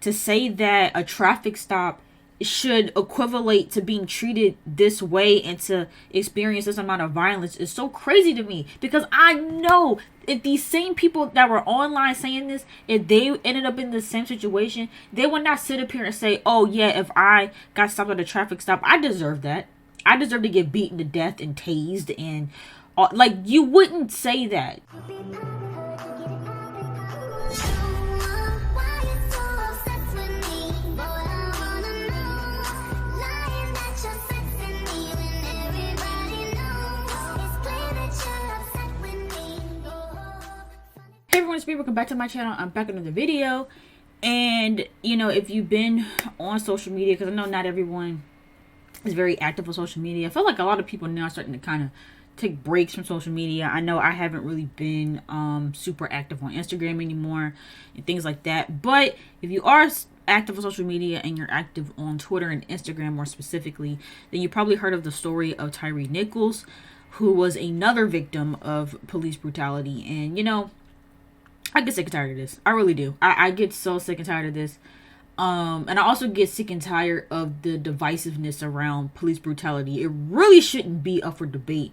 to say that a traffic stop should equivalent to being treated this way and to experience this amount of violence is so crazy to me, because I know if these same people that were online saying this, if they ended up in the same situation, they would not sit up here and say, oh yeah, if I got stopped at a traffic stop, I deserve that. I deserve to get beaten to death and tased and like, you wouldn't say that. Hey everyone, it's me. Welcome back to my channel. I'm back in another video. And you know, if you've been on social media, because I know not everyone is very active on social media, I feel like a lot of people now are starting to kind of take breaks from social media. I know I haven't really been super active on Instagram anymore and things like that, but if you are active on social media and you're active on Twitter and Instagram more specifically, then you probably heard of the story of Tyre Nichols, who was another victim of police brutality. And you know, I get sick and tired of this. I really do. I get so sick and tired of this. And I also get sick and tired of the divisiveness around police brutality. It really shouldn't be up for debate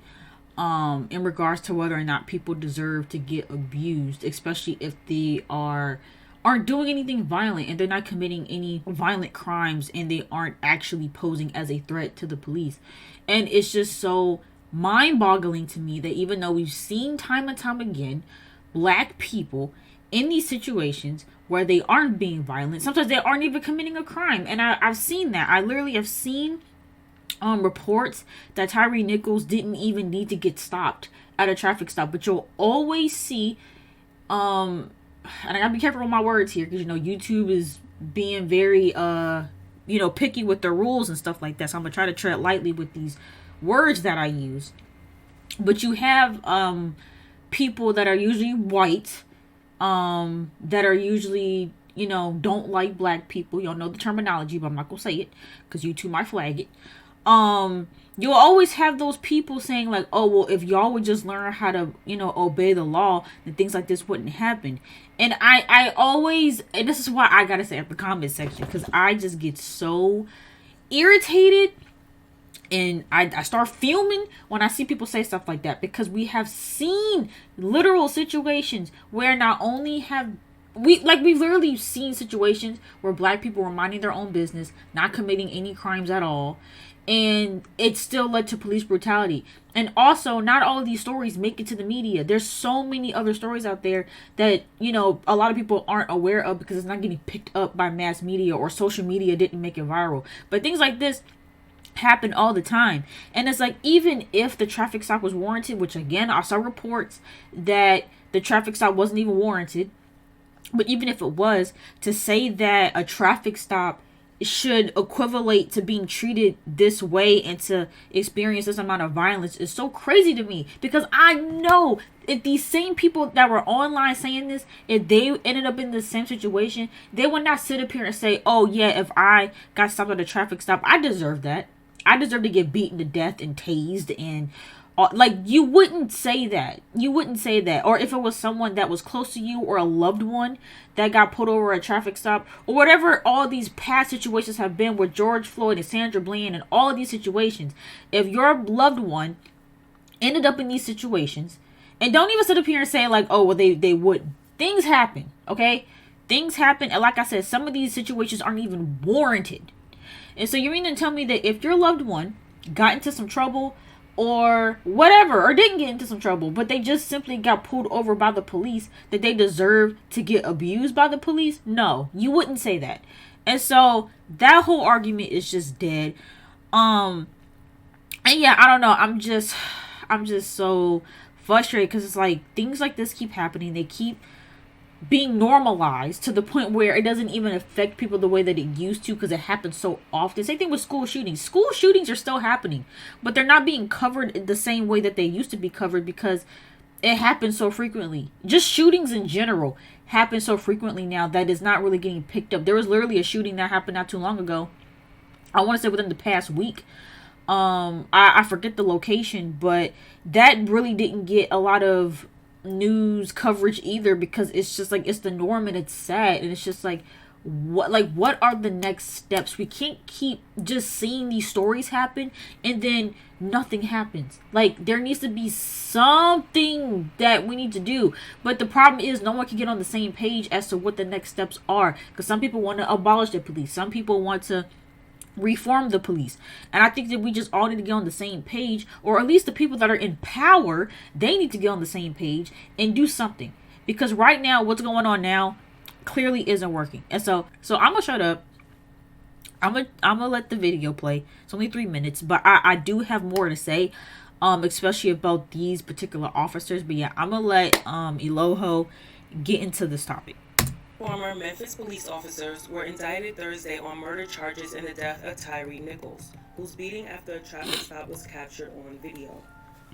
in regards to whether or not people deserve to get abused, especially if they aren't doing anything violent and they're not committing any violent crimes and they aren't actually posing as a threat to the police. And it's just so mind-boggling to me that even though we've seen time and time again Black people in these situations where they aren't being violent, sometimes they aren't even committing a crime. And I've seen that. I literally have seen reports that Tyre Nichols didn't even need to get stopped at a traffic stop. But you'll always see, and I gotta be careful with my words here, because you know YouTube is being very picky with the rules and stuff like that. So I'm gonna try to tread lightly with these words that I use. But you have people that are usually white, that are usually, you know, don't like Black people. Y'all know the terminology, but I'm not gonna say it because YouTube might flag it. You'll always have those people saying like, oh well, if y'all would just learn how to, you know, obey the law, then things like this wouldn't happen. And I always, and this is why I gotta say at the comment section, because I just get so irritated. And I start fuming when I see people say stuff like that, because we have seen literal situations where not only have we've literally seen situations where Black people were minding their own business, not committing any crimes at all, and it still led to police brutality. And also, not all of these stories make it to the media. There's so many other stories out there that, you know, a lot of people aren't aware of because it's not getting picked up by mass media, or social media didn't make it viral. But things like this happen all the time. And it's like, even if the traffic stop was warranted, which again, I saw reports that the traffic stop wasn't even warranted, but even if it was, to say that a traffic stop should equivalent to being treated this way and to experience this amount of violence is so crazy to me, because I know if these same people that were online saying this, if they ended up in the same situation, they would not sit up here and say, oh yeah, if I got stopped at a traffic stop, I deserve that. I deserve to get beaten to death and tased and like, you wouldn't say that. You wouldn't say that. Or if it was someone that was close to you, or a loved one that got pulled over at a traffic stop, or whatever all these past situations have been with George Floyd and Sandra Bland and all of these situations, if your loved one ended up in these situations, and don't even sit up here and say like, oh well, they would. Things happen, okay? Things happen, and like I said, some of these situations aren't even warranted. And so you mean to tell me that if your loved one got into some trouble or whatever, or didn't get into some trouble, but they just simply got pulled over by the police, that they deserve to get abused by the police? No, you wouldn't say that. And so that whole argument is just dead. And yeah, I don't know. I'm just so frustrated, because it's like things like this keep happening. They keep being normalized to the point where it doesn't even affect people the way that it used to, because it happens so often. Same thing with school shootings. School shootings are still happening, but they're not being covered the same way that they used to be covered, because it happens so frequently. Just shootings in general happen so frequently now that it's not really getting picked up. There was literally a shooting that happened not too long ago. I want to say within the past week. I forget the location, but that really didn't get a lot of news coverage either, because it's just like, it's the norm and it's sad, and it's just like, what are the next steps? We can't keep just seeing these stories happen and then nothing happens. Like, there needs to be something that we need to do. But the problem is no one can get on the same page as to what the next steps are, because some people want to abolish the police, some people want to reform the police, and I think that we just all need to get on the same page, or at least the people that are in power, they need to get on the same page and do something, because right now what's going on now clearly isn't working. And so I'm gonna shut up. I'm gonna let the video play. It's only 3 minutes, but I do have more to say, especially about these particular officers. But yeah, I'm gonna let Eloho get into this topic. Former Memphis police officers were indicted Thursday on murder charges in the death of Tyre Nichols, whose beating after a traffic stop was captured on video.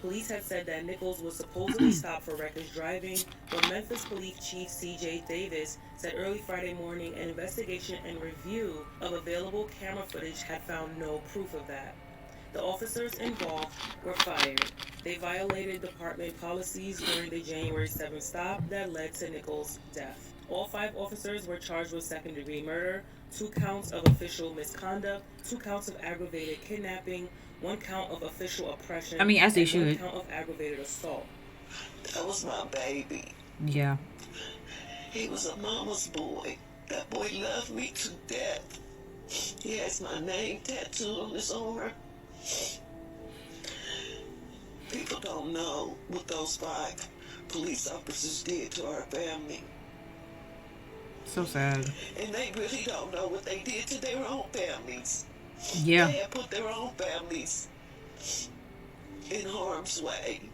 Police had said that Nichols was supposedly stopped for reckless driving, but Memphis Police Chief C.J. Davis said early Friday morning an investigation and review of available camera footage had found no proof of that. The officers involved were fired. They violated department policies during the January 7th stop that led to Nichols' death. All 5 officers were charged with second-degree murder, 2 counts of official misconduct, 2 counts of aggravated kidnapping, 1 count of official oppression, as they and should. 1 count of aggravated assault. That was my baby. Yeah. He was a mama's boy. That boy loved me to death. He has my name tattooed on his arm. People don't know what those 5 police officers did to our family. So sad. And they really don't know what they did to their own families. Yeah. They have put their own families in harm's way.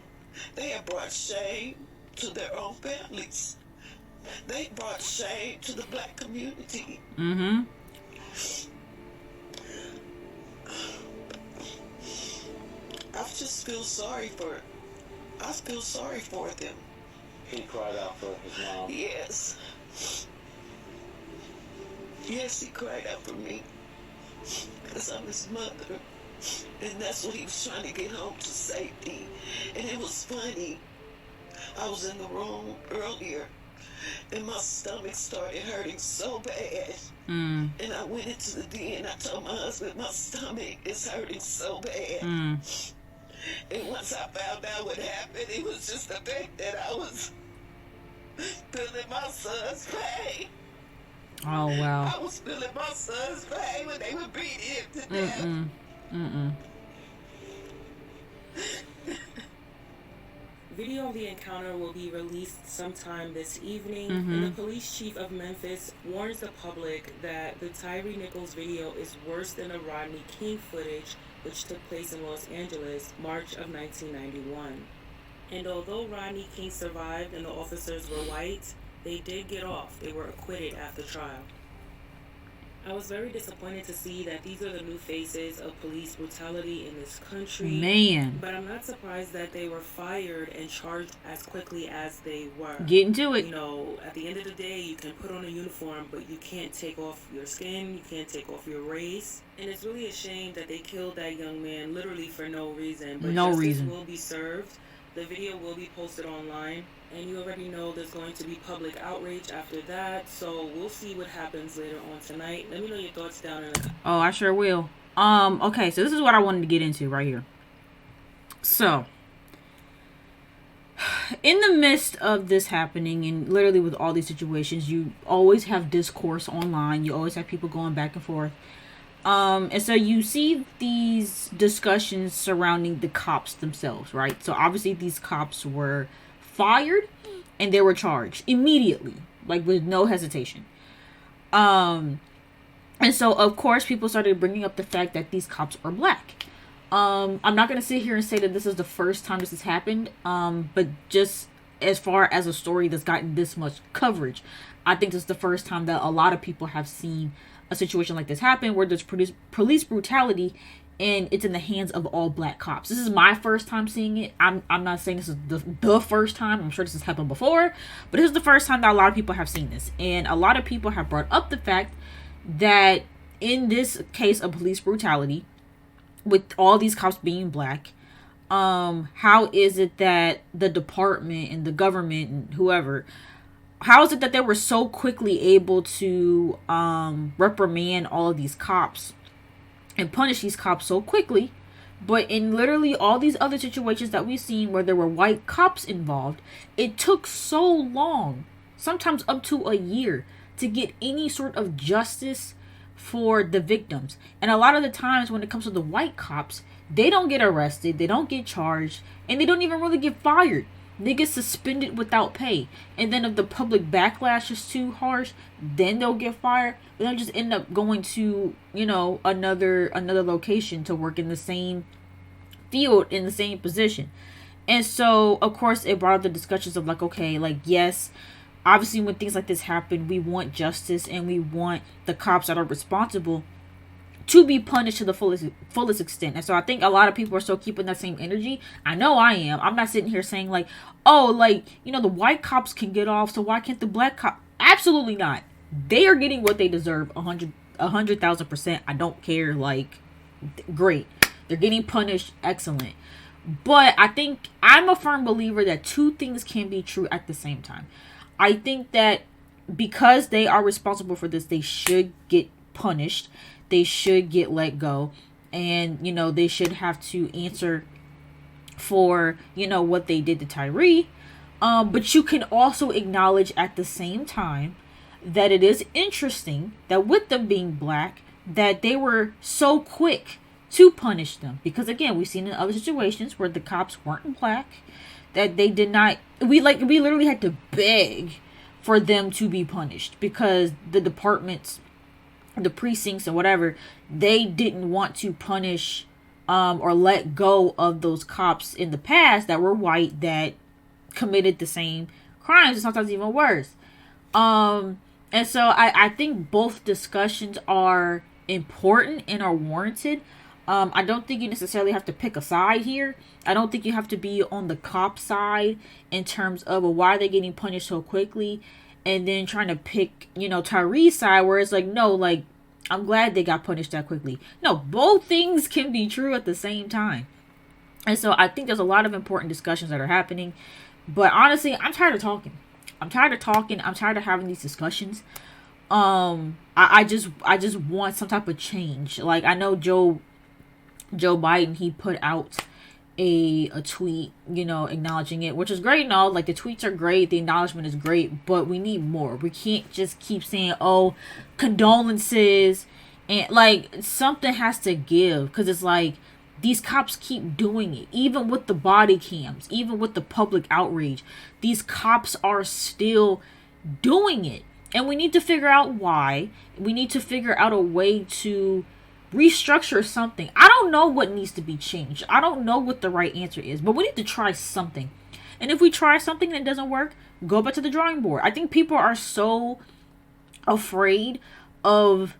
They have brought shame to their own families. They brought shame to the black community. Mm-hmm. I just feel sorry for them. He cried out for his mom. Yes. Yes, he cried out for me. Because I'm his mother. And that's what he was trying to get home to safety. And it was funny. I was in the room earlier and my stomach started hurting so bad. And I went into the den. I told my husband my stomach is hurting so bad. And once I found out what happened, it was just the fact that I was feeling my son's pain. Oh, wow. I was feeling my son's pain when they were beating him to death. Video of the encounter will be released sometime this evening, and the police chief of Memphis warns the public that the Tyre Nichols video is worse than the Rodney King footage, which took place in Los Angeles, March of 1991. And although Rodney King survived and the officers were white, they did get off. They were acquitted after trial. I was very disappointed to see that these are the new faces of police brutality in this country. Man. But I'm not surprised that they were fired and charged as quickly as they were. Get into it. You know, at the end of the day, you can put on a uniform, but you can't take off your skin. You can't take off your race. And it's really a shame that they killed that young man literally for no reason. But no justice reason will be served. The video will be posted online. And you already know there's going to be public outrage after that. So we'll see what happens later on tonight. Let me know your thoughts down in the comments. Oh, I sure will. Okay, so this is what I wanted to get into right here. So, in the midst of this happening, and literally with all these situations, you always have discourse online. You always have people going back and forth. And so you see these discussions surrounding the cops themselves, right? So obviously these cops were fired and they were charged immediately, like with no hesitation. And so of course people started bringing up the fact that these cops are black. I'm not going to sit here and say that this is the first time this has happened. But just as far as a story that's gotten this much coverage, I think this is the first time that a lot of people have seen a situation like this happen, where there's police brutality and it's in the hands of all black cops. This is my first time seeing it. I'm not saying this is the first time. I'm sure this has happened before, but this is the first time that a lot of people have seen this. And a lot of people have brought up the fact that in this case of police brutality, with all these cops being black, how is it that the department and the government and whoever how is it that they were so quickly able to reprimand all of these cops and punish these cops so quickly, but in literally all these other situations that we've seen where there were white cops involved, it took so long, sometimes up to a year, to get any sort of justice for the victims. And a lot of the times when it comes to the white cops, they don't get arrested, they don't get charged, and they don't even really get fired. They get suspended without pay. And then if the public backlash is too harsh, then they'll get fired. But they'll just end up going to, you know, another location to work in the same field, in the same position. And so, of course, it brought up the discussions of like, okay, like, yes, obviously when things like this happen, we want justice and we want the cops that are responsible to be punished to the fullest extent. And so I think a lot of people are still keeping that same energy. I know I am. I'm not sitting here saying like, oh, like, you know, the white cops can get off, so why can't the black cop? Absolutely not. They are getting what they deserve 100,000%. I don't care. Like, great. They're getting punished. Excellent. But I think I'm a firm believer that two things can be true at the same time. I think that because they are responsible for this, they should get punished. They should get let go, and, you know, they should have to answer for, you know, what they did to Tyre. But you can also acknowledge at the same time that it is interesting that with them being black, that they were so quick to punish them. Because again, we've seen in other situations where the cops weren't black, that they did not, we literally had to beg for them to be punished because the departments, the precincts and whatever, they didn't want to punish or let go of those cops in the past that were white that committed the same crimes and sometimes even worse. And so I think both discussions are important and are warranted. I don't think you necessarily have to pick a side here. I don't think you have to be on the cop side in terms of, well, why are they getting punished so quickly? And then trying to pick, you know, Tyree's side where it's like, no, like, I'm glad they got punished that quickly. No, both things can be true at the same time. And so I think there's a lot of important discussions that are happening. But honestly, I'm tired of talking. I'm tired of having these discussions. I just want some type of change. Like, I know Joe Biden, he put out a tweet, you know, acknowledging it, which is great and all. Like, the tweets are great, the acknowledgement is great, but we need more. We can't just keep saying, oh, condolences, and like, something has to give, because it's like these cops keep doing it, even with the body cams, even with the public outrage. These cops are still doing it, and we need to figure out why. We need to figure out a way to restructure something. I don't know what needs to be changed. I don't know what the right answer is, but we need to try something. And if we try something and it doesn't work, go back to the drawing board. I think people are so afraid of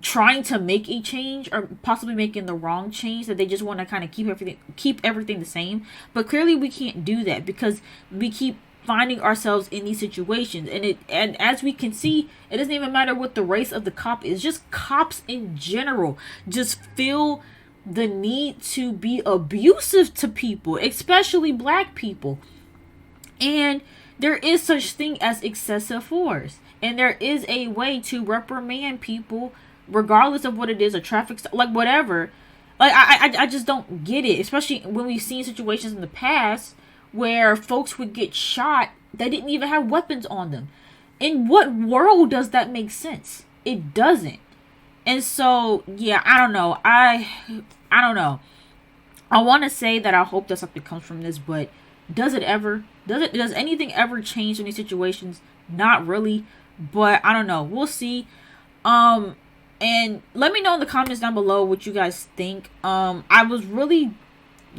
trying to make a change or possibly making the wrong change that they just want to kind of keep everything the same. But clearly we can't do that because we keep finding ourselves in these situations, and as we can see, it doesn't even matter what the race of the cop is. Just cops in general just feel the need to be abusive to people, especially black people. And there is such thing as excessive force, and there is a way to reprimand people regardless of what it is, a traffic stop, like whatever. Like, I just don't get it, especially when we've seen situations in the past where folks would get shot that didn't even have weapons on them. In what world does that make sense? It doesn't. And so, yeah, I don't know. I don't know. I want to say that I hope that something comes from this, but does it ever? Does anything ever change in these situations? Not really. But I don't know. We'll see. And let me know in the comments down below what you guys think. I was really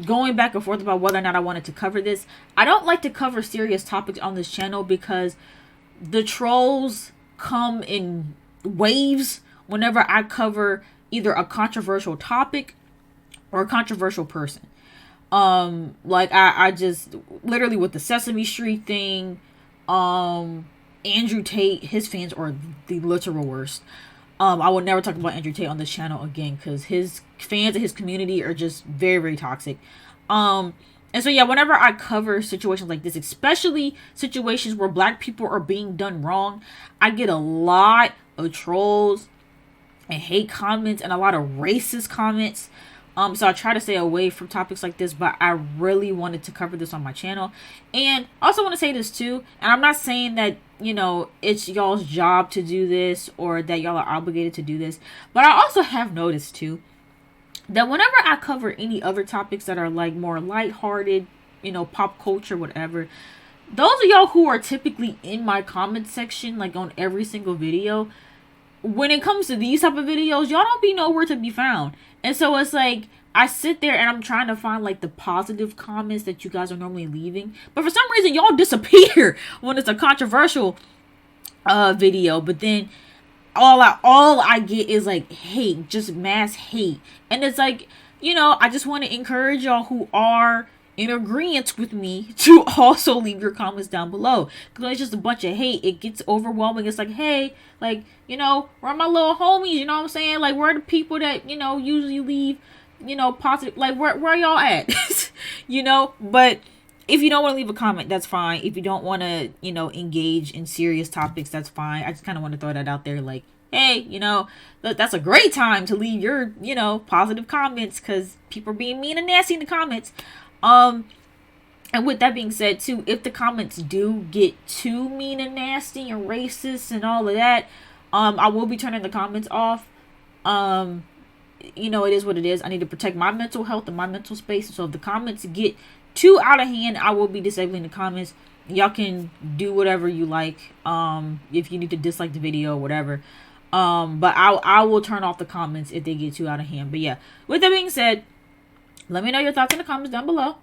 going back and forth about whether or not I wanted to cover this. I don't like to cover serious topics on this channel because the trolls come in waves whenever I cover either a controversial topic or a controversial person. Like I just literally with the Sesame Street thing, Andrew Tate, his fans are the literal worst. I will never talk about Andrew Tate on this channel again because his fans and his community are just very, very toxic. And And so, yeah, whenever I cover situations like this, especially situations where black people are being done wrong, I get a lot of trolls and hate comments and a lot of racist comments. So I try to stay away from topics like this, but I really wanted to cover this on my channel. And I also want to say this too, and I'm not saying that, you know, it's y'all's job to do this or that y'all are obligated to do this, but I also have noticed too that whenever I cover any other topics that are like more lighthearted, you know, pop culture, whatever, those of y'all who are typically in my comment section, like on every single video, when it comes to these type of videos, y'all don't be nowhere to be found. And so it's like, I sit there and I'm trying to find like the positive comments that you guys are normally leaving, but for some reason y'all disappear when it's a controversial video. But then all I get is like hate, just mass hate. And it's like, you know, I just want to encourage y'all who are in agreement with me to also leave your comments down below, because it's just a bunch of hate. It gets overwhelming. It's like, hey, like, you know, where are my little homies? You know what I'm saying? Like, where are the people that, you know, usually leave, you know, positive, like, where y'all at? You know, but if you don't want to leave a comment, that's fine. If you don't want to, you know, engage in serious topics, that's fine. I just kind of want to throw that out there, like, hey, you know, that's a great time to leave your, you know, positive comments, because people are being mean and nasty in the comments. And with that being said too, if the comments do get too mean and nasty and racist and all of that, I will be turning the comments off. You know, it is what it is. I need to protect my mental health and my mental space. So if the comments get too out of hand, I will be disabling the comments. Y'all can do whatever you like. If you need to dislike the video or whatever. But I will turn off the comments if they get too out of hand. But yeah, with that being said, let me know your thoughts in the comments down below.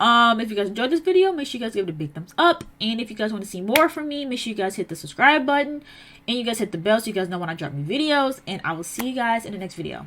If you guys enjoyed this video, make sure you guys give it a big thumbs up. And if you guys want to see more from me, make sure you guys hit the subscribe button. And you guys hit the bell so you guys know when I drop new videos. And I will see you guys in the next video.